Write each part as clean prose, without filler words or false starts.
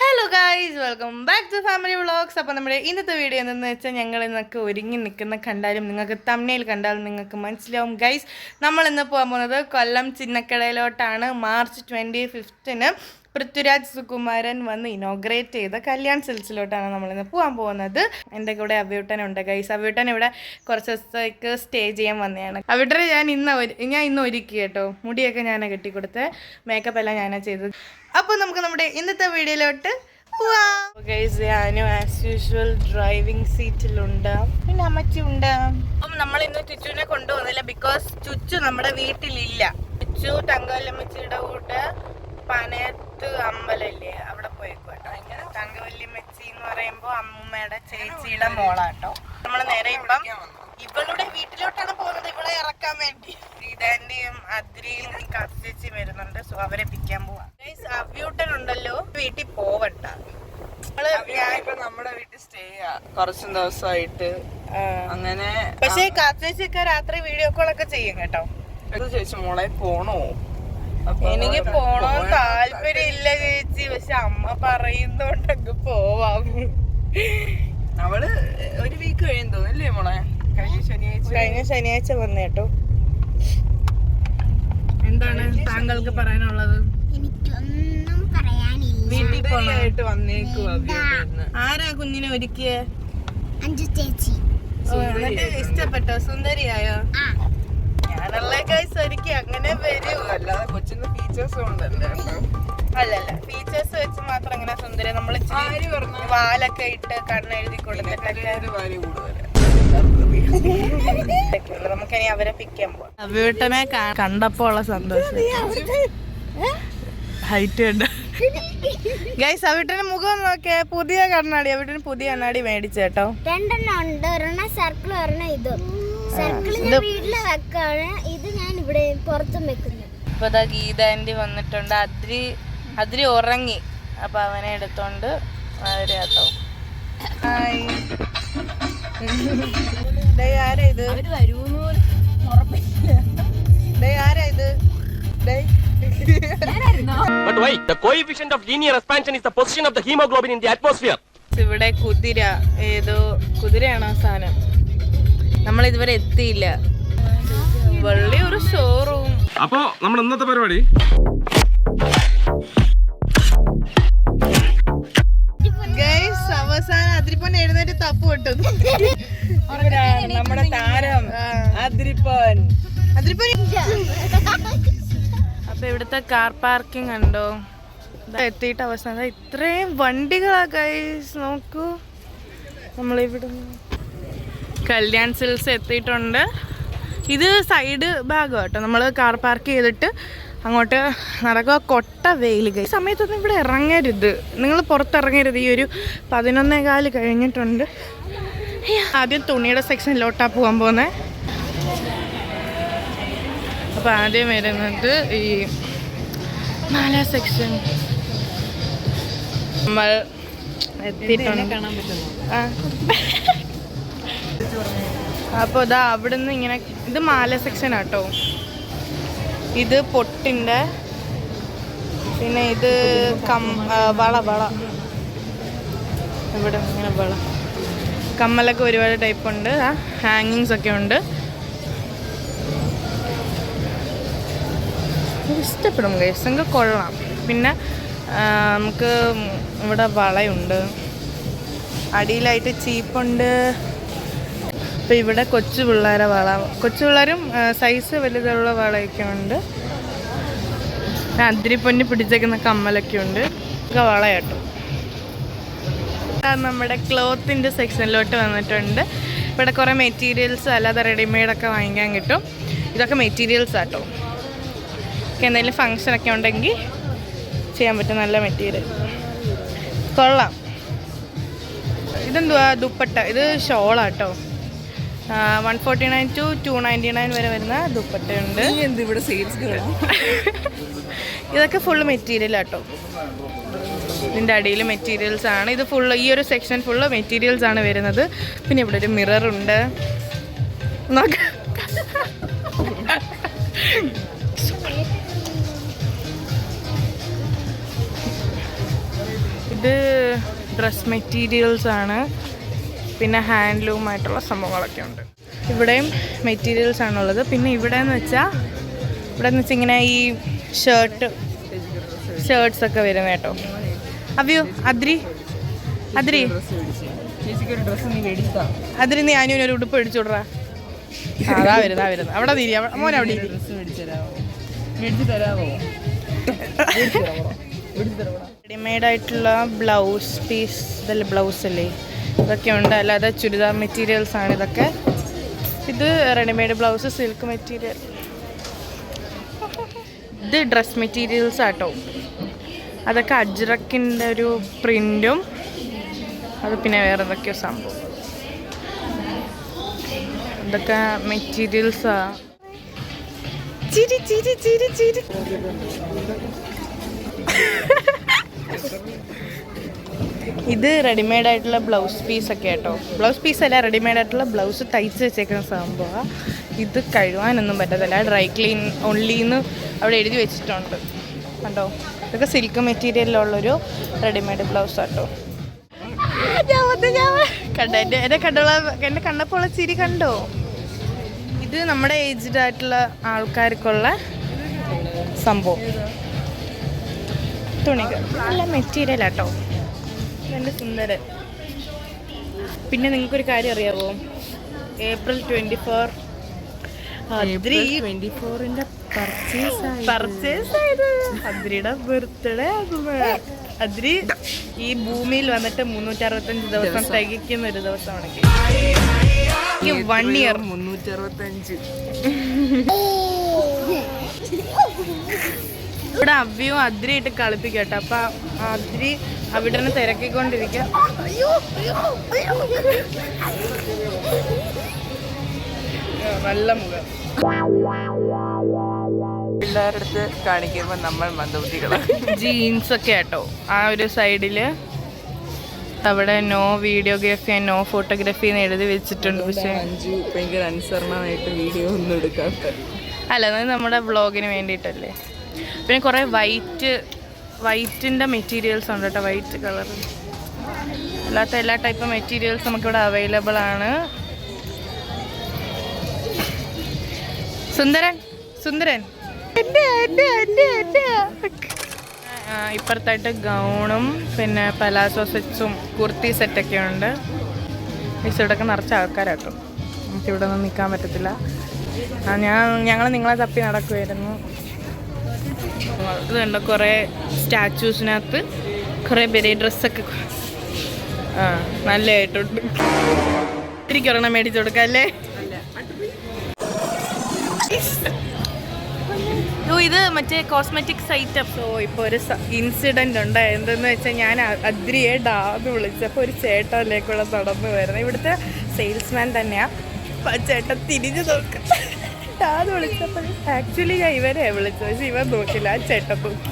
Hello guys, welcome back to family vlogs. അപ്പോൾ നമ്മുടെ ഇന്നത്തെ വീഡിയോ എന്തെന്ന് വെച്ചാൽ ഞങ്ങൾ ഇന്നൊക്കെ ഒരുങ്ങി നിൽക്കുന്ന കണ്ടാലും നിങ്ങൾക്ക് തമ്മിൽ കണ്ടാലും നിങ്ങൾക്ക് മനസ്സിലാവും ഗൈസ്. നമ്മൾ ഇന്ന് പോകാൻ പോകുന്നത് കൊല്ലം ചിന്നക്കടയിലോട്ടാണ്. മാർച്ച് 25-ന് പൃഥ്വിരാജ് സുകുമാരൻ വന്ന് ഇനോഗ്രേറ്റ് ചെയ്ത കല്യാൺ സിൽസിലോട്ടാണ് നമ്മളിന്ന് പോകാൻ പോകുന്നത്. എൻ്റെ കൂടെ അവ്യൂട്ടനുണ്ട് ഗൈസ്. അവ്യൂട്ടൻ ഇവിടെ കുറച്ച് ദിവസത്തേക്ക് സ്റ്റേ ചെയ്യാൻ വന്നതാണ്. അവ്യൂട്ടനെ ഞാൻ ഇന്ന് ഒരുക്കി കേട്ടോ. മുടിയൊക്കെ ഞാനാണ് കെട്ടിക്കൊടുത്ത്, മേക്കപ്പ് എല്ലാം ഞാനാണ് ചെയ്തത്. അപ്പോൾ നമുക്ക് നമ്മുടെ ഇന്നത്തെ വീഡിയോയിലോട്ട് പോവാം ഗൈസ്. ഞാനും ആസ് യൂഷ്വൽ ഡ്രൈവിംഗ് സീറ്റിലുണ്ട്, പിന്നെ അമ്മച്ചി ഉണ്ട്. അപ്പം നമ്മൾ ഇന്ന് ചുച്ചുവിനെ കൊണ്ടുപോകുന്നില്ല, ബിക്കോസ് ചുച്ചു നമ്മുടെ വീട്ടിലില്ല. ചുച്ചു തങ്കവല്യമ്മച്ചിയുടെ കൂടെ പനയത്ത് അമ്പലല്ലേ, അവിടെ പോയേക്കും കേട്ടോ. ഇങ്ങനെ തങ്കവല്യമ്മച്ചി എന്ന് പറയുമ്പോൾ അമ്മൂമ്മയുടെ ചേച്ചിയുടെ മോളാട്ടോ. നമ്മൾ നേരെ ഇപ്പം ഇവളുടെ വീട്ടിലോട്ടാണ് പോകുന്നത്, ഇവളെ ഇറക്കാൻ വേണ്ടി. ഇതാന്റെയും അദ്രിയും കസിച്ചി വരുന്നുണ്ട്, സോ അവരെ പിക്കാൻ പോവാ. അവ്യൂട്ടൻ ഉണ്ടല്ലോ, വീട്ടിൽ പോവട്ട. നമ്മുടെ വീട്ടിൽ സ്റ്റേ കുറച്ച് ദിവസമായിട്ട് അങ്ങനെ. പക്ഷെ കാത്തേച്ചിയൊക്കെ രാത്രി വീഡിയോ കോളൊക്കെ ചെയ്യും കേട്ടോ. ചേച്ചി മോളെ പോണോ? എനിക്ക് പോണോ താല്പര്യമില്ല ചേച്ചി, പക്ഷെ അമ്മ പറയുന്നോണ്ടൊക്കെ പോവാം. അവള് ഒരു വീക്ക് കഴിയും തോന്നില്ലേ മോളെ? കഴിഞ്ഞ ശനിയാഴ്ച വന്നു കേട്ടോ. എന്താണ് താങ്കൾക്ക് പറയാനുള്ളത്? എനിക്കൊന്നും പറയാനില്ല. വീട്ടിൽ പോയിട്ട് വന്നേക്കുവാ. ആരാ കുഞ്ഞിനെ ഒരുക്കിയ? അഞ്ചു ചേച്ചി. എന്നിട്ട് ഇഷ്ടപ്പെട്ടോ? സുന്ദരിയായോ? ഞാനുള്ള കൈസ് ഒരുക്കി അങ്ങനെ വരും. അല്ലാതെ കൊച്ചിന് ഫീച്ചേഴ്സ് ഉണ്ടല്ലോ. അല്ലല്ല, ഫീച്ചേഴ്സ് വെച്ച് മാത്രം അങ്ങനെ സുന്ദരി. നമ്മൾ വാലൊക്കെ ഇട്ട് കണ്ണെഴുതി കൊടുത്തിട്ടൊക്കെ നമുക്കിനി അവരെ പിക്കാൻ പോവാം. അവ്യൂട്ടനെ കണ്ടപ്പോ ഉള്ള സന്തോഷം ഹൈറ്റ് കണ്ട ഗൈസ്. അവ്യൂട്ടന്റെ മുഖം നോക്കിയ പുതിയ കണ്ണാടി, അവ്യൂട്ടന് പുതിയ കണ്ണാടി മേടിച്ചേട്ടോ. രണ്ടെണ്ണം ഉണ്ട്, ഒരെണ്ണം സർക്കിൾ ഒരെണ്ണം ഇത്. സർക്കിൾ ഞാൻ വീട്ടില് വെക്കാണ്, ഇത് ഞാൻ ഇവിടെ പുറത്തും വെക്കുന്നു. ഇപ്പൊ ഗീത ആന്റി വന്നിട്ടുണ്ട്. അദ്രി ഉറങ്ങി, അപ്പൊ അവനെ എടുത്തോണ്ട് അവരാട്ടോ. ആരാ ഇത്? ആരാ ഇത്? But why? The coefficient of linear expansion is the position of the hemoglobin in the atmosphere. ഇവിടെ കുതിര, ഏതോ കുതിരയാണോ സാധനം, നമ്മൾ ഇതുവരെ എത്തിയില്ല. വലിയൊരു ഷോറൂം. അപ്പോ നമ്മുടെ ഇന്നത്തെ പരിപാടി ഗൈസ്, അവസാനം അതിരിപ്പൻ എഴുന്നേറ്റ് തപ്പ് കിട്ടും. നമ്മുടെ താരം അതിരിപ്പൻ. അപ്പൊ ഇവിടുത്തെ കാർ പാർക്കിംഗ് ഉണ്ടോ? എത്തിയിട്ട് അവസാനം ഇത്രയും വണ്ടികളാ ഗൈസ്, നോക്കൂ. നമ്മളിവിടെ കല്യാൺ സിൽസ് എത്തിയിട്ടുണ്ട്. ഇത് സൈഡ് ഭാഗം കേട്ടോ. നമ്മൾ കാർ പാർക്ക് ചെയ്തിട്ട് അങ്ങോട്ട് നടക്കുക. കൊട്ട വെയിൽ ഗൈസ്. സമയത്തൊന്നും ഇവിടെ ഇറങ്ങരുത്, നിങ്ങൾ പുറത്തിറങ്ങരുത്. ഈ ഒരു 11:15 കഴിഞ്ഞിട്ടുണ്ട്. ആദ്യം തുണിയുടെ സെക്ഷനിലോട്ടാണ് പോകാൻ പോകുന്നത്. അപ്പോൾ ആദ്യം വരുന്നത് ഈ മാല സെക്ഷൻ. നമ്മൾ എത്തിയിട്ടുണ്ട്. അപ്പോൾ ഇതാ അവിടുന്ന് ഇങ്ങനെ, ഇത് മാല സെക്ഷൻ ആട്ടോ. ഇത് പൊട്ടിൻ്റെ, പിന്നെ ഇത് വള ഇവിടെ ഇങ്ങനെ വള, കമ്മലൊക്കെ ഒരുപാട് ടൈപ്പ് ഉണ്ട്. ഹാങ്ങിങ്സ് ഒക്കെ ഉണ്ട്. ഇഷ്ടപ്പെടും ഗൈസ്, നിങ്ങൾക്ക് കൊള്ളാം. പിന്നെ നമുക്ക് ഇവിടെ വളയുണ്ട്, അടിയിലായിട്ട് ചീപ്പുണ്ട്. അപ്പോൾ ഇവിടെ കൊച്ചു പിള്ളേരെ വള, കൊച്ചു പിള്ളേരും സൈസ് വലുതുള്ള വളയൊക്കെ ഉണ്ട്. അതിരിപ്പൊന്നി പിടിച്ചേക്കുന്ന കമ്മലൊക്കെ ഉണ്ട്. ഒക്കെ വളയാട്ടോ. നമ്മുടെ ക്ലോത്തിൻ്റെ സെക്ഷനിലോട്ട് വന്നിട്ടുണ്ട്. ഇവിടെ കുറേ മെറ്റീരിയൽസ് അല്ലാതെ റെഡിമെയ്ഡൊക്കെ വാങ്ങിക്കാൻ കിട്ടും. ഇതൊക്കെ മെറ്റീരിയൽസ് ആട്ടോ. എന്തെങ്കിലും ഫങ്ഷനൊക്കെ ഉണ്ടെങ്കിൽ ചെയ്യാൻ പറ്റും. നല്ല മെറ്റീരിയൽ, കൊള്ളാം. ഇതെന്തുവാ? ദുപ്പട്ട. ഇത് ഷോളാട്ടോ. 149 to 299 വരെ വരുന്ന ദുപ്പട്ടയുണ്ട്. ഇതൊക്കെ ഫുള്ള് മെറ്റീരിയൽ ആട്ടോ. ഇതിൻ്റെ അടിയിൽ മെറ്റീരിയൽസ് ആണ്. ഇത് ഫുള്ള്, ഈ ഒരു സെക്ഷൻ ഫുള്ള് മെറ്റീരിയൽസ് ആണ് വരുന്നത്. പിന്നെ ഇവിടെ ഒരു മിററുണ്ട്. ഇത് ഡ്രസ് മെറ്റീരിയൽസ് ആണ്, പിന്നെ ഹാൻഡ്ലൂമായിട്ടുള്ള സംഭവങ്ങളൊക്കെ ഉണ്ട്. ഇവിടെയും മെറ്റീരിയൽസ് ആണുള്ളത്. പിന്നെ ഇവിടെ എന്ന് വെച്ചാൽ ഇങ്ങനെ ഈ ഷർട്ട്സ് ഒക്കെ വരും കേട്ടോ. അവ്യോ അദ്രി അദ്രി അതിന് നീ അനുവിനൊരു ഉടുപ്പ് മേടിച്ചു വിടറാ. അതാ വരുന്നത് അവിടെ തിരി മോൻ അവിടെ റെഡിമെയ്ഡ് ആയിട്ടുള്ള ബ്ലൗസ് പീസ്, ഇതല്ലേ ബ്ലൗസ് അല്ലേ, ഇതൊക്കെ ഉണ്ട്. അല്ലാതെ ചുരിദാർ മെറ്റീരിയൽസ് ആണ് ഇതൊക്കെ. ഇത് റെഡിമെയ്ഡ് ബ്ലൗസ്, സിൽക്ക് മെറ്റീരിയൽ. ഇത് ഡ്രസ് മെറ്റീരിയൽസ് ആട്ടോ. അതൊക്കെ അജ്രക്കിൻ്റെ ഒരു പ്രിൻറ്റും, അത് പിന്നെ വേറെ എന്തൊക്കെയോ സംഭവം. ഇതൊക്കെ മെറ്റീരിയൽസാ. ചിരി ചിരി ചിരി ചിരി. ഇത് റെഡിമെയ്ഡ് ആയിട്ടുള്ള ബ്ലൗസ് പീസൊക്കെ കേട്ടോ. ബ്ലൗസ് പീസല്ല, റെഡിമെയ്ഡ് ആയിട്ടുള്ള ബ്ലൗസ് തയ്ച്ച് വെച്ചേക്കുന്ന സംഭവമാണ്. ഇത് കഴുകാനൊന്നും പറ്റത്തില്ല, ഡ്രൈ ക്ലീൻ ഓൺലിന്ന് അവിടെ എഴുതി വെച്ചിട്ടുണ്ട് കണ്ടോ. ഇതൊക്കെ സിൽക്ക് മെറ്റീരിയലിലുള്ളൊരു റെഡിമെയ്ഡ് ബ്ലൗസ് ആട്ടോ. കണ്ടോ എന്നെ കണ്ടപ്പോൾ ചിരി കണ്ടോ. ഇത് നമ്മുടെ ഏജ്ഡ് ആയിട്ടുള്ള ആൾക്കാർക്കുള്ള സംഭവം. തുണികൾ നല്ല മെറ്റീരിയൽ ആട്ടോ, നല്ല സുന്ദരൻ. പിന്നെ നിങ്ങൾക്കൊരു കാര്യം അറിയാമോ, April 24 24-ന്റെ പർച്ചേസ് ആയത് അദ്രിയുടെ ബർത്ത്ഡേ. അദ്രി ഈ ഭൂമിയിൽ വന്നിട്ട് 365 ദിവസം തികയ്ക്കുന്ന ഒരു ദിവസമാണെങ്കിൽ 1 year 365. ഇവിടെ അവ്യവും അദ്രിയായിട്ട് കളിപ്പിക്കട്ടെ. അപ്പൊ അദ്രി അവിടെ നിന്ന് തിരക്കിക്കൊണ്ടിരിക്കുക. നല്ല മുഖം. പിള്ളേരുടെ അടുത്ത് കാണിക്കുമ്പോൾ നമ്മൾ മന്ദബുദ്ധികളാണ്. ജീൻസ് ഒക്കെ ആട്ടോ. ആ ഒരു സൈഡില് അവിടെ no videography and no photography എന്ന് എഴുതി വെച്ചിട്ടുണ്ട്. പക്ഷെ അഞ്ചു ഭയങ്കര അനുസരണമായിട്ട് വീഡിയോ ഒന്നും എടുക്കാത്ത. അല്ല, അത് നമ്മുടെ വ്ളോഗിന് വേണ്ടിയിട്ടല്ലേ. പിന്നെ കുറേ വൈറ്റിൻ്റെ മെറ്റീരിയൽസ് ഉണ്ട് കേട്ടോ, വൈറ്റ് കളർ. അല്ലാത്ത എല്ലാ ടൈപ്പ് മെറ്റീരിയൽസ് നമുക്കിവിടെ അവൈലബിൾ ആണ്. സുന്ദരൻ ഇപ്പുറത്തായിട്ട് ഗൗണും പിന്നെ പലാസോ സെറ്റ്സും കുർത്തി സെറ്റൊക്കെ ഉണ്ട്. ഇവിടെയൊക്കെ നിറച്ച ആൾക്കാരാട്ടോ, നമുക്കിവിടെ ഒന്നും നിൽക്കാൻ പറ്റത്തില്ല. ഞങ്ങൾ നിങ്ങളെ തപ്പി നടക്കുമായിരുന്നു. ഇത് കണ്ടോ, കുറേ സ്റ്റാച്യൂസിനകത്ത് കുറേ പേര് ഡ്രസ്സൊക്കെ നല്ലതായിട്ടുണ്ട്. ഒരെണ്ണം മേടിച്ചു കൊടുക്കാം അല്ലേ. ഇത് മറ്റേ കോസ്മെറ്റിക്സ് ഐറ്റം. സോ ഇപ്പോൾ ഒരു ഇൻസിഡൻറ്റ് ഉണ്ടായത് എന്തെന്ന് വെച്ചാൽ, ഞാൻ അദ്രിയെ ഡാന്ന് വിളിച്ചപ്പോൾ ഒരു ചേട്ടനിലേക്കുള്ള നടന്നു വരുന്നത്. ഇവിടുത്തെ സെയിൽസ്മാൻ തന്നെയാണ്. അപ്പോൾ ആ ചേട്ടൻ തിരിഞ്ഞു നോക്കാം. ഡാന്ന് വിളിച്ചപ്പോൾ ആക്ച്വലി ഞാൻ ഇവരെ വിളിച്ചത്, പക്ഷെ ഇവൻ നോക്കില്ല, ആ ചേട്ടൻ നോക്കി.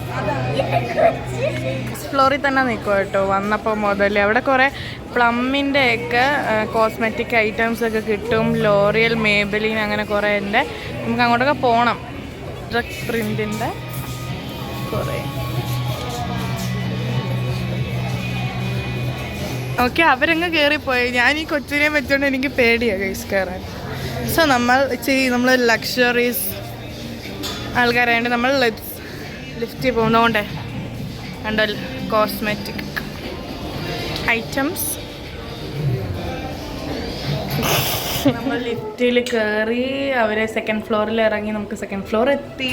ഫ്ലോറിൽ തന്നെ നിൽക്കും കേട്ടോ. വന്നപ്പോൾ മുതൽ അവിടെ കുറേ പ്ലമ്മിൻ്റെ ഒക്കെ കോസ്മെറ്റിക് ഐറ്റംസ് ഒക്കെ കിട്ടും. ലോറിയൽ, മേബലിൻ, അങ്ങനെ കുറേ ഉണ്ട്. നമുക്ക് അങ്ങോട്ടൊക്കെ പോകണം. ഡ്രഗ് പ്രിൻറ്റിൻ്റെ കുറേ. ഓക്കെ, അവരങ്ങ് കയറിപ്പോയി. ഞാൻ ഈ കൊച്ചിനെ വെച്ചോണ്ട് എനിക്ക് പേടിയാണ് ഗൈസ് കയറാൻ. സോ നമ്മൾ ലക്ഷറീസ് ആൾക്കാരായതുകൊണ്ട് നമ്മൾ ലിഫ്റ്റിൽ പോകുന്നതുകൊണ്ടേ കണ്ടോ കോസ്മെറ്റിക് ഐറ്റംസ്. നമ്മൾ ലിഫ്റ്റിൽ കയറി അവരെ സെക്കൻഡ് ഫ്ലോറിൽ ഇറങ്ങി. നമുക്ക് സെക്കൻഡ് ഫ്ലോർ എത്തി.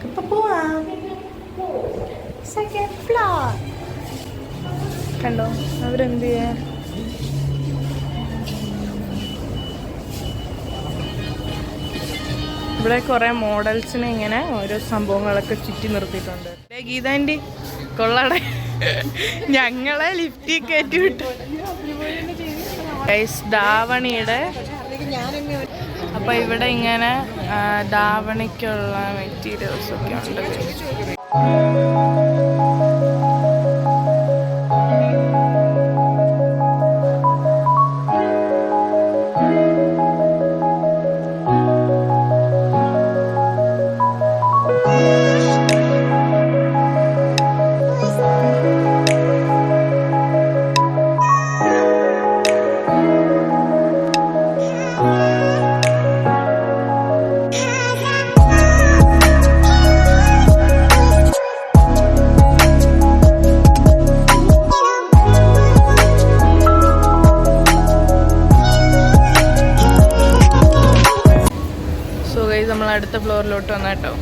ഇപ്പം പോവാം. സെക്കൻഡ് ഫ്ലോർ കണ്ടോ അവരെന്ത് ചെയ്യാ. ഇവിടെ കുറേ മോഡൽസിനെ ഇങ്ങനെ ഓരോ സംഭവങ്ങളൊക്കെ ചുറ്റി നിർത്തിയിട്ടുണ്ട്. ഗീതാൻറ്റി കൊള്ളാടെ, ഞങ്ങളെ ലിഫ്റ്റിൽ കയറ്റി വിട്ടു. ധാവണിയുടെ. അപ്പോൾ ഇവിടെ ഇങ്ങനെ ധാവണിക്കുള്ള മെറ്റീരിയൽസ് ഒക്കെ ഉണ്ട്. ഫ്ലോറിലോട്ട് വന്ന കേട്ടോ.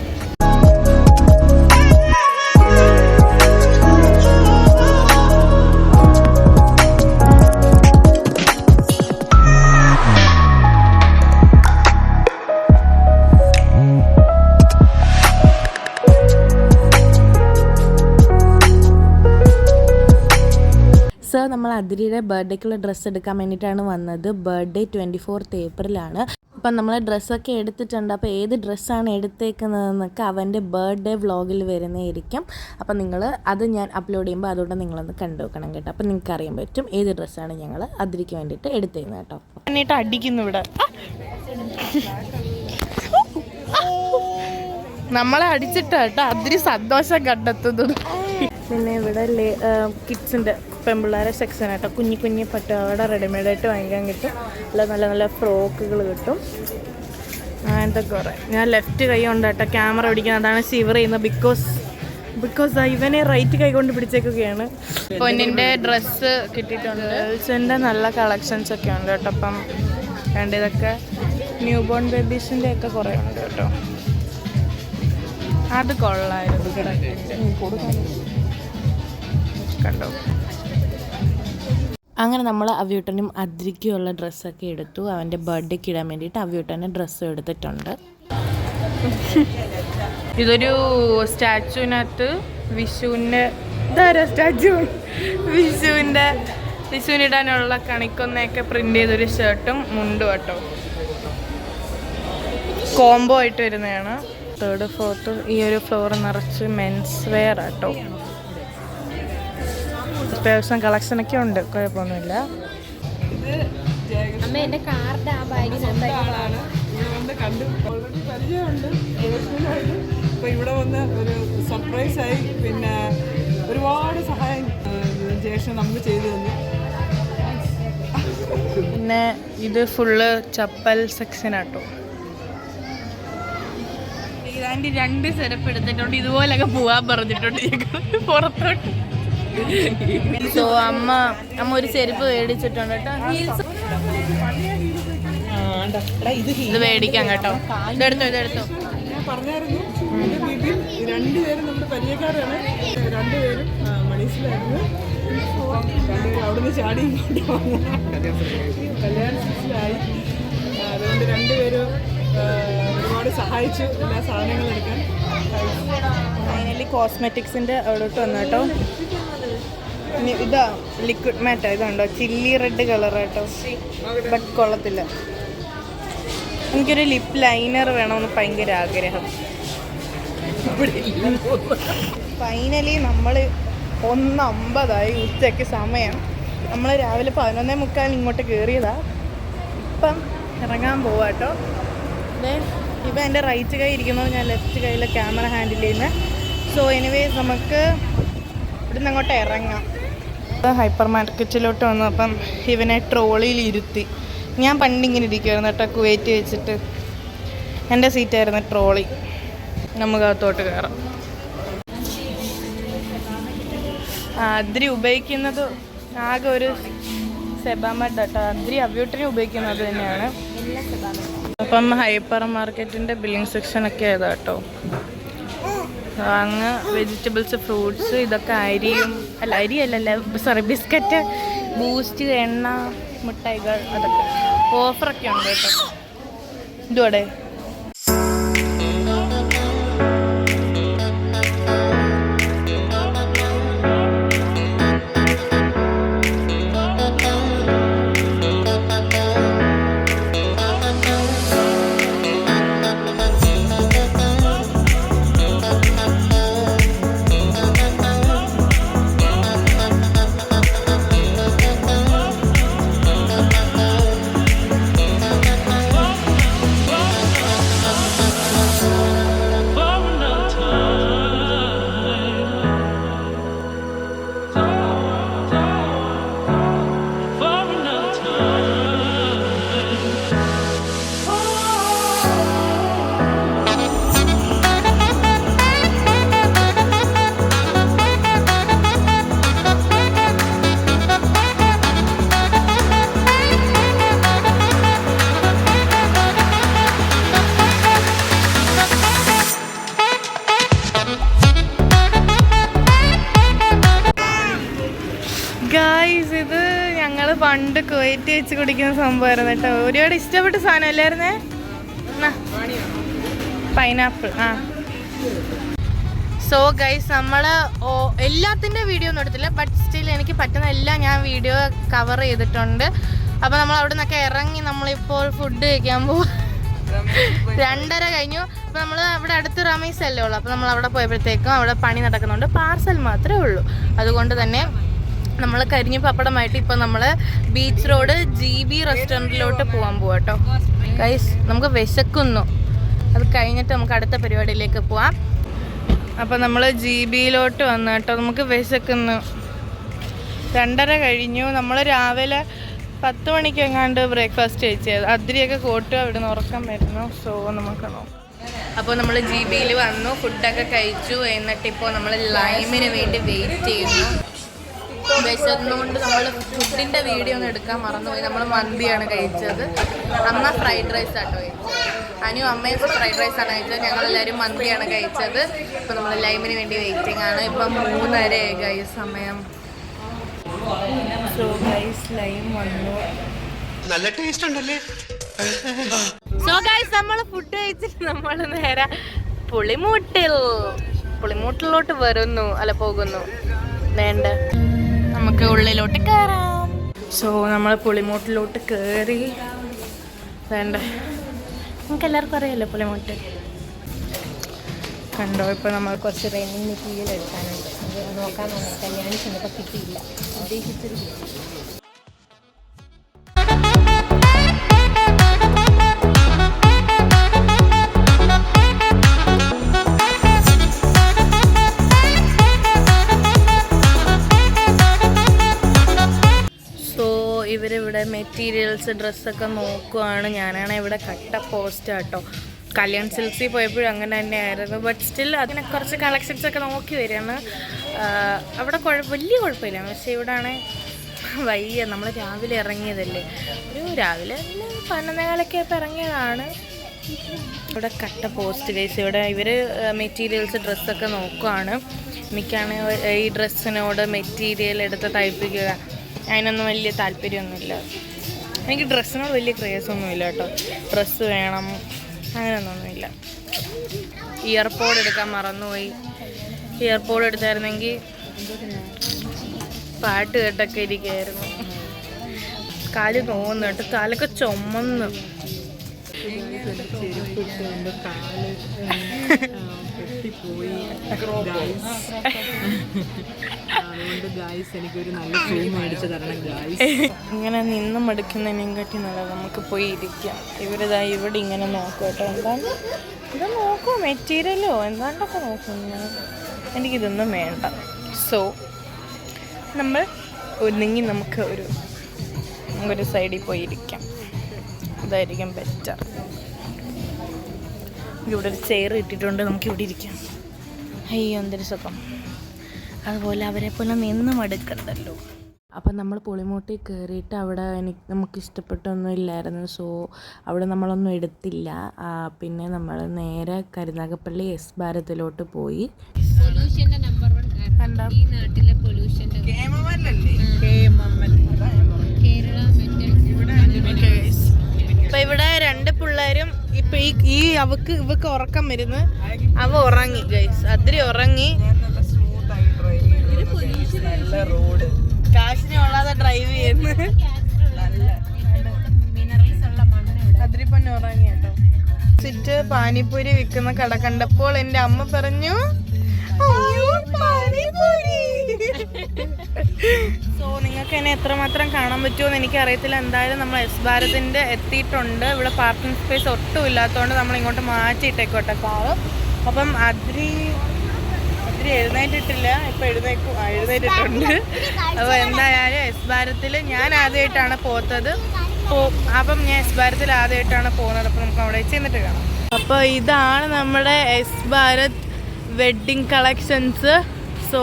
സോ നമ്മൾ അതിരിയുടെ ബർത്ത്ഡേക്കുള്ള ഡ്രസ്സ് എടുക്കാൻ വേണ്ടിയിട്ടാണ് വന്നത്. Birthday 24th ഏപ്രിലാണ്. അപ്പം നമ്മൾ ഡ്രസ്സൊക്കെ എടുത്തിട്ടുണ്ട്. അപ്പോൾ ഏത് ഡ്രസ്സാണ് എടുത്തേക്കുന്നതെന്നൊക്കെ അവൻ്റെ ബർത്ത്ഡേ വ്ളോഗിൽ വരുന്നതായിരിക്കും. അപ്പം നിങ്ങൾ അത് ഞാൻ അപ്ലോഡ് ചെയ്യുമ്പോൾ അതുകൊണ്ട് നിങ്ങളൊന്ന് കണ്ടു വെക്കണം കേട്ടോ. അപ്പം നിങ്ങൾക്ക് അറിയാൻ പറ്റും ഏത് ഡ്രസ്സാണ് ഞങ്ങൾ അതിരിക്ക് വേണ്ടിയിട്ട് എടുത്തേക്കുന്നത് കേട്ടോ. എന്നിട്ട് അടിക്കുന്നു ഇവിടെ നമ്മളെ അടിച്ചിട്ടാട്ടോ അതിരി സന്തോഷം കണ്ടെത്തുന്നത്. പിന്നെ ഇവിടെ കിഡ്സിൻ്റെ പെൺപിള്ളേരെ സെക്ഷൻ ആട്ടോ. കുഞ്ഞി കുഞ്ഞി പട്ടുപാവാട റെഡിമെയ്ഡായിട്ട് വാങ്ങിക്കാൻ കിട്ടും. അല്ല നല്ല നല്ല ഫ്രോക്കുകൾ കിട്ടും. അങ്ങനത്തെ കുറേ. ഞാൻ ലെഫ്റ്റ് കൈ കൊണ്ടാട്ടോ ക്യാമറ പിടിക്കുന്നത്. അതാണ് ഷിവർ ചെയ്യുന്നത്. ബിക്കോസ് ഇവനെ റൈറ്റ് കൈ കൊണ്ട് പിടിച്ചേക്കുകയാണ്. പൊന്നിൻ്റെ ഡ്രസ്സ് കിട്ടിയിട്ടുണ്ട്. ഗേൾസിൻ്റെ നല്ല കളക്ഷൻസ് ഒക്കെ ഉണ്ട് കേട്ടോ. അപ്പം ഇതൊക്കെ ന്യൂ ബോൺ ബേബീസിൻ്റെ ഒക്കെ കുറേ ഉണ്ട് കേട്ടോ. അത് കൊള്ളായിരുന്നു കണ്ടോ. അങ്ങനെ നമ്മൾ അവ്യൂട്ടനും അതിരിക്കുള്ള ഡ്രസ്സൊക്കെ എടുത്തു. അവൻ്റെ ബർത്ത്ഡേക്ക് ഇടാൻ വേണ്ടിയിട്ട് അവ്യൂട്ടന് ഡ്രസ്സ് എടുത്തിട്ടുണ്ട്. ഇതൊരു സ്റ്റാച്ചുവിനകത്ത് വിഷുവിൻ്റെ സ്റ്റാച്ചു വിഷുവിനിടാനുള്ള കണിക്കൊന്നയൊക്കെ പ്രിൻ്റ് ചെയ്തൊരു ഷർട്ടും മുണ്ടും കേട്ടോ. കോംബോ ആയിട്ട് വരുന്നതാണ്. 3rd 4th ഈ ഒരു ഫ്ലോർ നിറച്ച് മെൻസ് വെയർ ആട്ടോ. അത്യാവശ്യം കളക്ഷനൊക്കെ ഉണ്ട്, കുഴപ്പമൊന്നുമില്ല. അമ്മ എൻ്റെ കാർഡ് ആ ബാഗിൽ ആളാണ്. ഇവിടെ വന്ന് കണ്ടു, ഓൾറെഡി പരിചയമുണ്ട്. അപ്പോൾ ഇവിടെ വന്ന് ഒരു സർപ്രൈസായി. പിന്നെ ഒരുപാട് സഹായം ജേഷൻ നമുക്ക് ചെയ്തു തന്നു. പിന്നെ ഇത് ഫുള്ള് ചപ്പൽ സെക്ഷൻ ആട്ടോ. ഇതാണ്ട് 2 സെറ്റപ്പ് എടുത്തിട്ടുണ്ട്. ഇതുപോലൊക്കെ പോവാൻ പറഞ്ഞിട്ടുണ്ട് പുറത്തോട്ട്. സോ അമ്മ ഒരു ചെരുപ്പ് മേടിച്ചിട്ടുണ്ട് കേട്ടോ. ഇത് മേടിക്കാം കേട്ടോ. ഇതെടുത്തോ. ഞാൻ പറഞ്ഞായിരുന്നു വീട്ടിൽ 2 പേരും നമ്മുടെ പരിചയക്കാരാണ്. 2 പേരും മണീസിലായിരുന്നു. 2 പേരും അവിടുന്ന് ചാടി ഇങ്ങോട്ട് വന്നു. കല്യാണ സീസണിലായി. അതുകൊണ്ട് 2 പേരും ഒരുപാട് സഹായിച്ചു എല്ലാ സാധനങ്ങളും എടുക്കാൻ. ഫൈനലി കോസ്മെറ്റിക്സിൻ്റെ അവിടോട്ട് വന്നു കേട്ടോ. ഇതാ ലിക്വിഡ് മാറ്റാ. ഇതുണ്ടോ ചില്ലി റെഡ് കളർ കേട്ടോ. ബട്ട് കൊള്ളത്തില്ല. എനിക്കൊരു ലിപ്പ് ലൈനർ വേണമെന്ന് ഭയങ്കര ആഗ്രഹം. ഫൈനലി നമ്മൾ 1:50 ഉച്ചയ്ക്ക് സമയം. നമ്മൾ രാവിലെ 11:45 ഇങ്ങോട്ട് കയറിയതാ. ഇപ്പം ഇറങ്ങാൻ പോവാ കേട്ടോ. ഇപ്പം എൻ്റെ റൈറ്റ് കൈ ഇരിക്കുന്നത്, ഞാൻ ലെഫ്റ്റ് കൈയിലെ ക്യാമറ ഹാൻഡിൽ ചെയ്യുന്നത്. സോ എനിവേസ് നമുക്ക് ഇവിടുന്ന് അങ്ങോട്ട് ഇറങ്ങാം. ഹൈപ്പർ മാർക്കറ്റിലോട്ട് വന്നു. അപ്പം ഇവനെ ട്രോളിയിൽ ഇരുത്തി. ഞാൻ പണ്ടിങ്ങനെ ഇരിക്കുമായിരുന്നു കേട്ടോ, കുവൈറ്റ് വെച്ചിട്ട്. എൻ്റെ സീറ്റായിരുന്നു ട്രോളി. നമുക്ക് അകത്തോട്ട് കയറാം. അതിരി ഉപയോഗിക്കുന്നത് ആകെ ഒരു സെബാമഡ് കേട്ടോ. അതിരി അവ്യൂട്ടിനെ ഉപയോഗിക്കുന്നത് തന്നെയാണ്. അപ്പം ഹൈപ്പർ മാർക്കറ്റിൻ്റെ ബില്ലിംഗ് സെക്ഷനൊക്കെ ഏതാ കേട്ടോ. അങ്ങ് വെജിറ്റബിൾസ്, ഫ്രൂട്ട്സ്, ഇതൊക്കെ അരിയല്ലല്ല സോറി ബിസ്ക്കറ്റ്, ബൂസ്റ്റ്, എണ്ണ, മിഠായികൾ, അതൊക്കെ ഓഫറൊക്കെ ഉണ്ട് കേട്ടോ. ഇതോടെ ഗായ്സ് ഇത് ഞങ്ങൾ പണ്ട് കുവൈറ്റ് വെച്ച് കുടിക്കുന്ന സംഭവമായിരുന്നു കേട്ടോ. ഒരുപാട് ഇഷ്ടപ്പെട്ട സാധനം അല്ലായിരുന്നേ. പൈനാപ്പിൾ. സോ ഗൈസ് നമ്മൾ എല്ലാത്തിൻ്റെ വീഡിയോ ഒന്നും എടുത്തില്ല, ബട്ട് സ്റ്റിൽ എനിക്ക് പറ്റുന്ന എല്ലാം ഞാൻ വീഡിയോ കവർ ചെയ്തിട്ടുണ്ട്. അപ്പോൾ നമ്മൾ അവിടെ നിന്നൊക്കെ ഇറങ്ങി നമ്മളിപ്പോൾ ഫുഡ് കഴിക്കാൻ പോകും. 2:30 കഴിഞ്ഞു. അപ്പോൾ നമ്മൾ അവിടെ അടുത്ത് റമീസ് അല്ലേ ഉള്ളൂ. അപ്പോൾ നമ്മൾ അവിടെ പോയപ്പോഴത്തേക്കും അവിടെ പണി നടക്കുന്നുണ്ട്, പാർസൽ മാത്രമേ ഉള്ളൂ. അതുകൊണ്ട് തന്നെ നമ്മൾ കരിഞ്ഞു പപ്പടമായിട്ട് ഇപ്പോൾ നമ്മൾ ബീച്ച് റോഡ് GB റെസ്റ്റോറൻറ്റിലോട്ട് പോകാൻ പോവാം കേട്ടോ. ഗൈസ് നമുക്ക് വിശക്കുന്നു, അത് കഴിഞ്ഞിട്ട് നമുക്ക് അടുത്ത പരിപാടിയിലേക്ക് പോവാം. അപ്പോൾ നമ്മൾ GBയിലോട്ട് വന്നു കേട്ടോ. നമുക്ക് വിശക്കുന്നു. 2:30 കഴിഞ്ഞു. നമ്മൾ രാവിലെ 10 മണിക്ക് എങ്ങാണ്ട് ബ്രേക്ക്ഫാസ്റ്റ് കഴിച്ചത്. അതിരിയൊക്കെ കോട്ട് അവിടെ നിന്ന് ഉറക്കം വരുന്നു. സോ നമുക്ക് നോക്കാം. അപ്പോൾ നമ്മൾ GBയിൽ വന്നു, ഫുഡൊക്കെ കഴിച്ചു. എന്നിട്ടിപ്പോൾ നമ്മൾ ലൈമിന് വേണ്ടി വെയിറ്റ് ചെയ്യുന്നു. വിശന്നുകൊണ്ട് നമ്മൾ ഫുഡിൻ്റെ വീഡിയോ ഒന്നും എടുക്കാൻ മറന്നുപോയി. നമ്മൾ മന്തിയാണ് കഴിച്ചത്. അമ്മ ഫ്രൈഡ് റൈസ് ആട്ടോ കഴിച്ചത്. അനു അമ്മയും ഫ്രൈഡ് റൈസാണ് കഴിച്ചത്. ഞങ്ങളെല്ലാവരും മന്തിയാണ് കഴിച്ചത്. ഇപ്പോൾ നമ്മൾ ലൈമിന് വേണ്ടി വെയിറ്റിംഗ് ആണ്. ഇപ്പം 3:30 ആയി സമയം. സോ ഗൈസ് ലൈം വന്നു. നല്ല ടേസ്റ്റ് ഉണ്ടല്ലേ. സോ ഗൈസ് നമ്മൾ ഫുഡ് കഴിച്ചിട്ട് നമ്മൾ നേരെ പുളിമൂട്ടിലോട്ട് വരുന്നു, അല്ല പോകുന്നു. വേണ്ട, നമുക്ക് ഉള്ളിലോട്ട് കയറാം. സോ നമ്മൾ പുളിമൂട്ടിലോട്ട് കയറി. വേണ്ട, നമുക്ക് എല്ലാവർക്കും അറിയാമല്ലോ പുളിമൂട്ട്. കണ്ടോ, ഇപ്പോൾ നമ്മൾ കുറച്ച് റെയിനിങ് മെറ്റീരിയൽ എടുക്കാനുണ്ട്. അത് നോക്കാൻ തന്നെ കല്യാണം ചെന്നപ്പോൾ കിട്ടിയില്ല, ഉദ്ദേശിച്ചത്. ഇവരിവിടെ മെറ്റീരിയൽസ് ഡ്രസ്സൊക്കെ നോക്കുവാണ്. ഞാനാണ് ഇവിടെ കട്ട പോസ്റ്റ് കേട്ടോ. കല്യാൺ സിൽക്സിൽ പോയപ്പോഴും അങ്ങനെ തന്നെയായിരുന്നു. ബട്ട് സ്റ്റിൽ അതിനെ കുറച്ച് കളക്ഷൻസൊക്കെ നോക്കി വരികയാണ്. അവിടെ വലിയ കുഴപ്പമില്ല. പക്ഷേ ഇവിടെ ആണെങ്കിൽ വയ്യ. നമ്മൾ രാവിലെ ഇറങ്ങിയതല്ലേ, രാവിലെ 11:15 ഇപ്പോൾ ഇറങ്ങിയതാണ്. ഇവിടെ കട്ട പോസ്റ്റ് കേസ്. ഇവിടെ ഇവർ മെറ്റീരിയൽസ് ഡ്രസ്സൊക്കെ നോക്കുവാണ്. എനിക്കാണെങ്കിൽ ഈ ഡ്രസ്സിനോട് മെറ്റീരിയൽ എടുത്ത് തയ്പ്പിക്കുക അതിനൊന്നും വലിയ താല്പര്യമൊന്നുമില്ല. എനിക്ക് ഡ്രസ്സിനോട് വലിയ ക്രേസൊന്നുമില്ല കേട്ടോ. ഡ്രസ്സ് വേണം അങ്ങനെയൊന്നുമില്ല. ഇയർപോഡ് എടുക്കാൻ മറന്നുപോയി. ഇയർപോഡ് എടുത്തായിരുന്നെങ്കിൽ പാട്ട് കേട്ടൊക്കെ ഇരിക്കുകയായിരുന്നു. കാല് തോന്നുന്നു കേട്ടോ, കാലൊക്കെ ചുമന്ന്. ഇങ്ങനെ നിന്ന് മടുക്കുന്നതിനെക്കാട്ടി നല്ലത് നമുക്ക് പോയി ഇരിക്കാം. ഇവരിതാ ഇവിടെ ഇങ്ങനെ നോക്കും കേട്ടോ. എന്താണ് ഇത് നോക്കുമോ, മെറ്റീരിയലോ എന്താണ്ടൊക്കെ നോക്കുന്നു. എനിക്കിതൊന്നും വേണ്ട. സോ നമ്മൾ ഒന്നെങ്കിൽ നമുക്ക് ഒരു സൈഡിൽ പോയി ഇരിക്കാം. അതായിരിക്കും ബെറ്റർ. ഇവിടെ ഒരു ചെയർ ഇട്ടിട്ടുണ്ട്, നമുക്കിവിടെ ഇരിക്കാം. അയ്യോ എന്തൊരു സുഖം. അതുപോലെ അവരെ പോലെ നിന്ന് മടുക്കണ്ടല്ലോ. അപ്പം നമ്മൾ പുളിമൂട്ടിൽ കയറിയിട്ട് അവിടെ നമുക്ക് ഇഷ്ടപ്പെട്ടൊന്നും ഇല്ലായിരുന്നു. സോ അവിടെ നമ്മളൊന്നും എടുത്തില്ല. പിന്നെ നമ്മൾ നേരെ കരുനാഗപ്പള്ളി എസ് ഭാരതിലോട്ട് പോയി. ഇപ്പം ഇവിടെ 2 പിള്ളേരും ഇപ്പം ഇവക്ക് ഉറക്കം വരുന്നു. അവ ഉറങ്ങി ഗൈസ്, അതിരി ഉറങ്ങി. കാശിനെ ഉള്ളാതെ ഡ്രൈവ് ചെയ്യുന്നു. അതിരിപ്പന്നെ ഉറങ്ങി കേട്ടോ. ചുറ്റ് പാനിപ്പൂരി വിൽക്കുന്ന കട കണ്ടപ്പോൾ എൻ്റെ അമ്മ പറഞ്ഞു പാനിപ്പൂരി. സോ നിങ്ങൾക്ക് എന്നെ എത്രമാത്രം കാണാൻ പറ്റുമോ എനിക്ക് അറിയത്തില്ല. എന്തായാലും നമ്മൾ എസ് ഭാരതിൻ്റെ എത്തിയിട്ടുണ്ട്. ഇവിടെ പാർക്കിംഗ് സ്പേസ് ഒട്ടും ഇല്ലാത്തതുകൊണ്ട് നമ്മൾ ഇങ്ങോട്ട് മാറ്റിയിട്ടേക്കോട്ടെ കാറ്. അപ്പം അതിരി എഴുന്നേറ്റിട്ടില്ല, ഇപ്പം എഴുന്നേറ്റിട്ടുണ്ട്. അപ്പോൾ എന്തായാലും എസ് ഭാരത്തിൽ ഞാൻ ആദ്യമായിട്ടാണ് പോകുന്നത്. അപ്പം ഞാൻ എസ് ഭാരത്തിൽ ആദ്യമായിട്ടാണ് പോകുന്നത്. അപ്പോൾ നമുക്ക് അവിടെ ചെന്നിട്ട് കാണാം. അപ്പോൾ ഇതാണ് നമ്മുടെ S Bharat wedding collections. So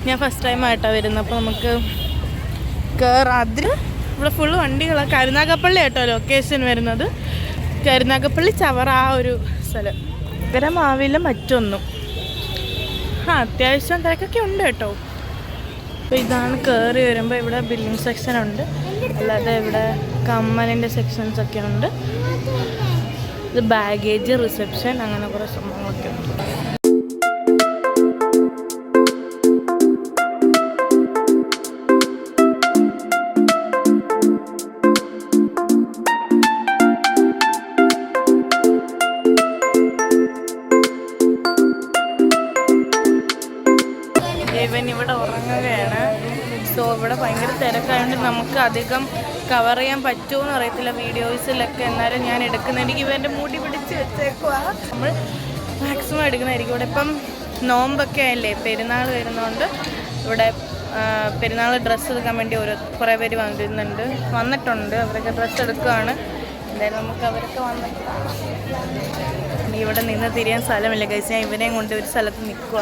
ഞാൻ ഫസ്റ്റ് ടൈം ആയിട്ടാണ് വരുന്നത്. അപ്പോൾ നമുക്ക് അതിൽ ഇവിടെ ഫുള്ള് വണ്ടികളാണ്. കരുനാഗപ്പള്ളി ആയിട്ടോ ലൊക്കേഷൻ വരുന്നത്. കരുനാഗപ്പള്ളി ചവറ ആ ഒരു സ്ഥലം. ഇവരമാവില്ല മറ്റൊന്നും. അത്യാവശ്യം തിരക്കൊക്കെ ഉണ്ട് കേട്ടോ. അപ്പോൾ ഇതാണ് കയറി വരുമ്പോൾ ഇവിടെ ബില്ലിംഗ് സെക്ഷൻ ഉണ്ട്, അല്ലാതെ ഇവിടെ കമ്മലിൻ്റെ സെക്ഷൻസ് ഒക്കെ ഉണ്ട്. ഇത് ബാഗേജ്, റിസപ്ഷൻ, അങ്ങനെ കുറേ സംഭവങ്ങളൊക്കെ ഉണ്ട്. ഇവൻ ഇവിടെ ഉറങ്ങുകയാണ്. സോ ഇവിടെ ഭയങ്കര തിരക്കായതുകൊണ്ട് നമുക്ക് അധികം കവർ ചെയ്യാൻ പറ്റുമോ എന്ന് അറിയത്തില്ല വീഡിയോസിലൊക്കെ. എന്നാലും ഞാൻ എടുക്കുന്നതിന് ഇവൻ്റെ മുടി പിടിച്ച് വെച്ചേക്കുക. നമ്മൾ മാക്സിമം എടുക്കുന്നതായിരിക്കും. ഇവിടെ ഇപ്പം നോമ്പൊക്കെ അല്ലേ, പെരുന്നാൾ വരുന്നതുകൊണ്ട് ഇവിടെ പെരുന്നാൾ ഡ്രസ്സ് എടുക്കാൻ വേണ്ടി കുറേ പേര് വന്നിട്ടുണ്ട്. അവരൊക്കെ ഡ്രസ്സ് എടുക്കുകയാണ്. എന്തായാലും നമുക്ക് അവരൊക്കെ വന്നിട്ട് ഇവിടെ നിന്ന് തിരിയാൻ സ്ഥലമില്ല ഗൈസ്. ഞാൻ ഇവനെയും കൊണ്ട് ഒരു സ്ഥലത്ത് നിൽക്കുക.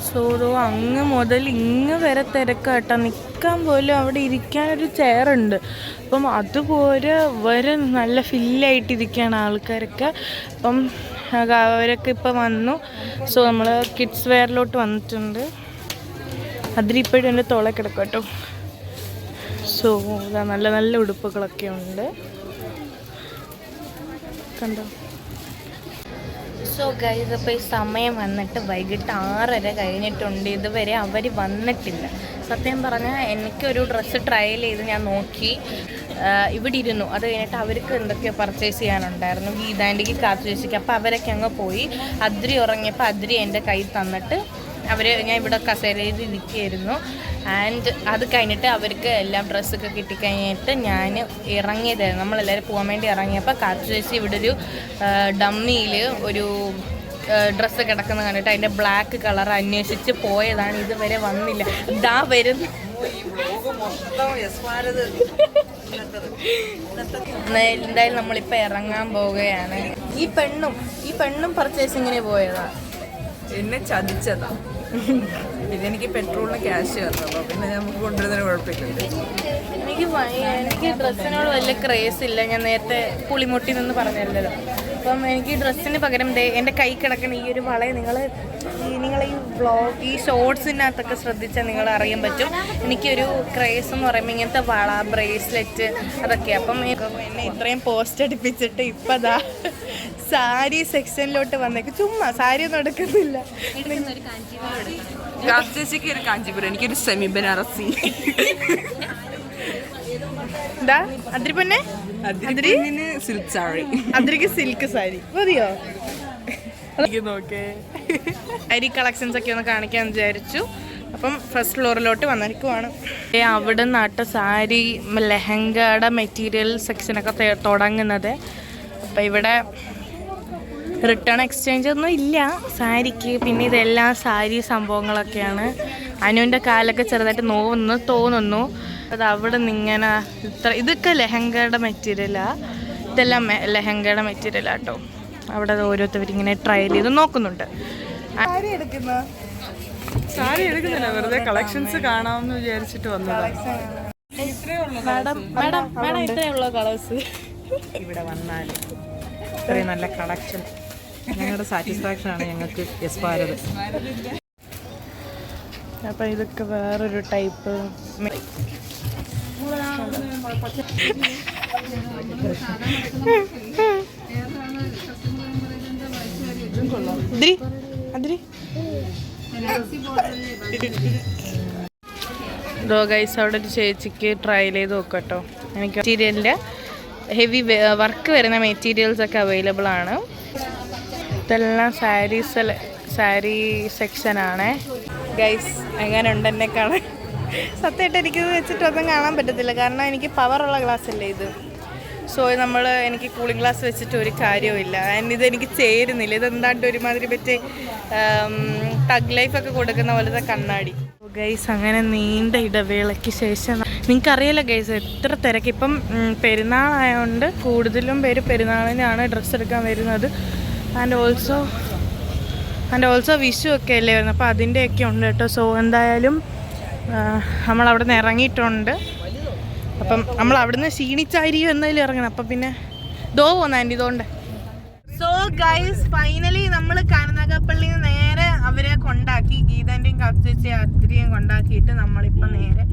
സോ അങ്ങ് മുതൽ ഇങ്ങ് വരെ തിരക്കാട്ടോ. നിൽക്കാൻ പോലും അവിടെ ഇരിക്കാനൊരു ചെയറുണ്ട്. അപ്പം അതുപോലെ വരെ നല്ല ഫില്ലായിട്ടിരിക്കുകയാണ് ആൾക്കാരൊക്കെ. അപ്പം അവരൊക്കെ ഇപ്പം വന്നു. സോ നമ്മൾ കിഡ്സ് വെയറിലോട്ട് വന്നിട്ടുണ്ട്. അതിലിപ്പോഴും എൻ്റെ തോളെ കിടക്കും കേട്ടോ. സോ നല്ല നല്ല ഉടുപ്പുകളൊക്കെ ഉണ്ട്, കണ്ടോ. സോ ഗൈസ്, അപ്പോൾ ഈ സമയം വന്നിട്ട് വൈകിട്ട് 6:30 കഴിഞ്ഞിട്ടുണ്ട്. ഇതുവരെ അവർ വന്നിട്ടില്ല. സത്യം പറഞ്ഞാൽ എനിക്കൊരു ഡ്രസ്സ് ട്രയൽ ചെയ്ത് ഞാൻ നോക്കി ഇവിടെ ഇരുന്നു. അത് കഴിഞ്ഞിട്ട് അവർക്ക് എന്തൊക്കെയോ പർച്ചേസ് ചെയ്യാനുണ്ടായിരുന്നു, ഗീതാൻ്റെക്ക് കാത്തു ചേച്ചിക്ക്. അപ്പോൾ അവരൊക്കെ അങ്ങ് പോയി. അദ്രി ഉറങ്ങിയപ്പോൾ അദ്രി എൻ്റെ കയ്യിൽ തന്നിട്ട് ഞാൻ ഇവിടെ കസേരയിൽ ഇരിക്കുകയായിരുന്നു. ആൻഡ് അത് കഴിഞ്ഞിട്ട് അവർക്ക് എല്ലാം ഡ്രസ്സൊക്കെ കിട്ടിക്കഴിഞ്ഞിട്ട് ഞാൻ ഇറങ്ങിയതായിരുന്നു. നമ്മളെല്ലാവരും പോകാൻ വേണ്ടി ഇറങ്ങിയപ്പോൾ കാത്തു ചേച്ചി ഇവിടെ ഒരു ഡമ്മിയിൽ ഒരു ഡ്രസ്സ് കിടക്കുന്നത് കണ്ടിട്ട് അതിൻ്റെ ബ്ലാക്ക് കളർ അന്വേഷിച്ച് പോയതാണ്. ഇതുവരെ വന്നില്ല. ഇതാ വരുന്നു. എന്തായാലും നമ്മളിപ്പോൾ ഇറങ്ങാൻ പോവുകയാണ്. ഈ പെണ്ണും പർച്ചേസിങ്ങിന് പോയതാണ്. എന്നെ ചതിച്ചതാ. പിന്നെ എനിക്ക് പെട്രോളിന് ക്യാഷ് തന്നല്ലോ, പിന്നെ നമുക്ക് കൊണ്ടുവരുന്നതിന് കുഴപ്പമില്ല. എനിക്ക് ഡ്രസ്സിനോട് വലിയ ക്രേസ് ഇല്ല. ഞാൻ നേരത്തെ പുളിമുട്ടി നിന്ന് പറഞ്ഞല്ലോ. അപ്പം എനിക്ക് ഡ്രസ്സിന് പകരം എൻ്റെ കൈ കിടക്കുന്ന ഈ ഒരു വളയെ നിങ്ങൾ ഈ ഷോർട്സിനകത്തൊക്കെ ശ്രദ്ധിച്ചാൽ നിങ്ങൾ അറിയാൻ പറ്റും. എനിക്കൊരു ക്രേസ് എന്ന് പറയുമ്പോൾ ഇങ്ങനത്തെ വള, ബ്രേസ്ലെറ്റ് അതൊക്കെ. അപ്പം എന്നെ ഇത്രയും പോസ്റ്റ് അടിപ്പിച്ചിട്ട് ഇപ്പം അതാ സാരി സെക്ഷനിലോട്ട് വന്നേക്ക്. ചുമ്മാ സാരി ഒന്നും എടുക്കുന്നില്ല. ചേച്ചിക്ക് ഒരു കാഞ്ചീപുരം, എനിക്കൊരു സെമി ബനാറസി. എന്താ അതിരി പൊന്നെ? സിൽക്ക് സാരി. അതിരിക്ക് സിൽക്ക് സാരി മതിയോ? നോക്കേ അരി കളക്ഷൻസ് ഒക്കെ ഒന്ന് കാണിക്കാൻ വിചാരിച്ചു. അപ്പം ഫസ്റ്റ് ഫ്ലോറിലോട്ട് വന്നിരിക്കുവാണ്. അവിടെ നാട്ട് സാരി, ലെഹങ്കയുടെ മെറ്റീരിയൽ സെക്ഷനൊക്കെ തുടങ്ങുന്നത്. അപ്പം ഇവിടെ റിട്ടേൺ എക്സ്ചേഞ്ച് ഒന്നും ഇല്ല സാരിക്ക്. പിന്നെ ഇതെല്ലാം സാരി സംഭവങ്ങളൊക്കെയാണ്. അനുവിൻ്റെ കാലൊക്കെ ചെറുതായിട്ട് നോവുന്നു തോന്നുന്നു. അത് അവിടെ നിന്നിങ്ങനെ ഇതൊക്കെ ലെഹങ്കയുടെ മെറ്റീരിയലാണ്. ഇതെല്ലാം ലെഹങ്കയുടെ മെറ്റീരിയലാട്ടോ. അവിടെ ഓരോരുത്തരിങ്ങനെ ട്രയൽ ചെയ്ത് നോക്കുന്നുണ്ട്. സാരി എടുക്കുന്നില്ല, വെറുതെ കളക്ഷൻസ് കാണാമെന്ന് വിചാരിച്ചിട്ട് വന്നതാണ്. മാഡം ഇത്രയുള്ള കളേഴ്സ് ഇവിടെ വന്നാൽ ഇത്രയും നല്ല കളക്ഷൻ ഞങ്ങളുടെ സാറ്റിസ്ഫാക്ഷൻ ആണ് ഞങ്ങൾക്ക്. യെസ് ഭാരത്. അപ്പം ഇതൊക്കെ വേറൊരു ടൈപ്പ്. ഗൈസ്, അവിടെ ഒരു ചേച്ചിക്ക് ട്രയൽ ചെയ്ത് നോക്കട്ടോ. എനിക്ക് മെറ്റീരിയലിൻ്റെ ഹെവി വർക്ക് വരുന്ന മെറ്റീരിയൽസ് ഒക്കെ അവൈലബിൾ ആണ്. ഇതെല്ലാം സാരി സെക്ഷനാണ് ഗൈസ്. എങ്ങനെ ഉണ്ട് എന്നെ കാണാൻ? സത്യമായിട്ട് എനിക്കിത് വെച്ചിട്ടൊന്നും കാണാൻ പറ്റത്തില്ല, കാരണം എനിക്ക് പവറുള്ള ഗ്ലാസ് അല്ലേ ഇത്. സോ എനിക്ക് കൂളിംഗ് ഗ്ലാസ് വെച്ചിട്ട് ഒരു കാര്യവുമില്ല. ആൻഡ് ഇതെനിക്ക് ചേരുന്നില്ല. ഇതെന്താണ്ട് ഒരുമാതിരി പറ്റി ടഗ് ലൈഫൊക്കെ കൊടുക്കുന്ന പോലത്തെ കണ്ണാടി. ഗൈസ്, അങ്ങനെ നീണ്ട ഇടവേളയ്ക്ക് ശേഷം നിങ്ങൾക്കറിയാലോ ഗൈസ് എത്ര തിരക്ക്. ഇപ്പം പെരുന്നാളായതുകൊണ്ട് കൂടുതലും പേര് പെരുന്നാളിനാണ് ഡ്രസ്സ് എടുക്കാൻ വരുന്നത്. ആൻഡ് ഓൾസോ വിഷു ഒക്കെ അല്ലേ വരുന്നത്. അപ്പോൾ അതിൻ്റെയൊക്കെ ഉണ്ട് കേട്ടോ. സോ എന്തായാലും നമ്മളവിടെ നിന്ന് ഇറങ്ങിയിട്ടുണ്ട്. അപ്പം നമ്മൾ അവിടുന്ന് ക്ഷീണിച്ചായിരിക്കും എന്തായാലും ഇറങ്ങണം. അപ്പം പിന്നെ പോന്ന ആൻറ്റി ഇതുകൊണ്ട്. സോ ഗൈസ്, ഫൈനലി നമ്മൾ കരുനാഗപ്പള്ളിയിൽ നിന്ന് നേരെ അവരെ കൊണ്ടാക്കി, ഗീതാന്റെയും കപ്ചേച്ചി അത്രയും കൊണ്ടാക്കിയിട്ട് നമ്മളിപ്പോ നേരെ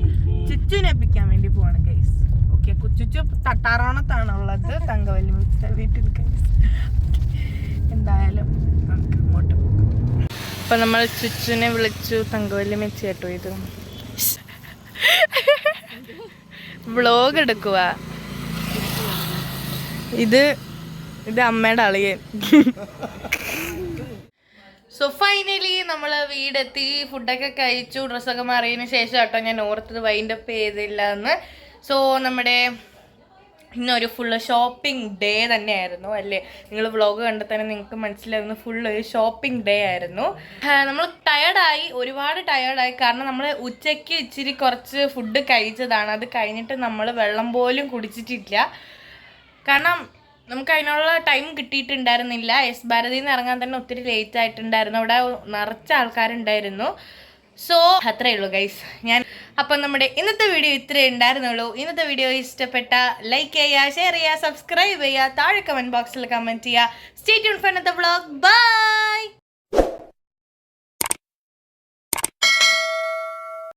ചുച്ചുനെ എപ്പിക്കാൻ വേണ്ടി പോവാണ് ഗൈസ്. ഓക്കെ, ചുച്ചു തട്ടാറോണത്താണുള്ളത് തങ്കവല്ലി വീട്ടിൽ ഗൈസ്. എന്തായാലും നമുക്ക് അങ്ങോട്ട് പോകാം. അപ്പൊ നമ്മൾ ചുച്ചുനെ വിളിച്ചു. തങ്കവല്ലി മെച്ചി കേട്ടോ, ഇത് വ്ളോഗ് എടുക്കുക. ഇത് അമ്മയുടെ അളിയൻ. സോ ഫൈനലി നമ്മൾ വീടെത്തി, ഫുഡൊക്കെ കഴിച്ചു, ഡ്രസ്സൊക്കെ മാറിയതിന് ശേഷം കേട്ടോ ഞാൻ ഓർത്തത് വൈൻഡപ്പ് ചെയ്തില്ല എന്ന്. സോ നമ്മുടെ ഇന്നൊരു ഫുള്ള് ഷോപ്പിംഗ് ഡേ തന്നെയായിരുന്നു അല്ലേ? നിങ്ങൾ വ്ളോഗ് കണ്ടാൽ തന്നെ നിങ്ങൾക്ക് മനസ്സിലാവുന്നു, ഫുള്ള് ഒരു ഷോപ്പിംഗ് ഡേ ആയിരുന്നു. നമ്മൾ ടയേർഡായി, ഒരുപാട് ടയേർഡായി. കാരണം നമ്മൾ ഉച്ചയ്ക്ക് ഇച്ചിരി കുറച്ച് ഫുഡ് കഴിച്ചതാണ്. അത് കഴിഞ്ഞിട്ട് നമ്മൾ വെള്ളം പോലും കുടിച്ചിട്ടില്ല. കാരണം നമുക്ക് അതിനുള്ള ടൈം കിട്ടിയിട്ടുണ്ടായിരുന്നില്ല. എസ് ഭാരതിയിൽ നിന്ന് ഇറങ്ങാൻ തന്നെ ഒത്തിരി ലേറ്റ് ആയിട്ടുണ്ടായിരുന്നു. അവിടെ നിറച്ച ആൾക്കാരുണ്ടായിരുന്നു. സോ അത്രയേ ഉള്ളൂ ഗൈസ്. അപ്പം നമ്മുടെ ഇന്നത്തെ വീഡിയോ ഇത്രയേ ഉണ്ടായിരുന്നുള്ളൂ. ഇന്നത്തെ വീഡിയോ ഇഷ്ടപ്പെട്ട ലൈക്ക് ചെയ്യുക, ഷെയർ ചെയ്യുക, സബ്സ്ക്രൈബ് ചെയ്യുക, താഴെ കമൻറ്റ് ബോക്സിൽ കമൻറ്റ് ചെയ്യുക. Stay tune for another vlog. By.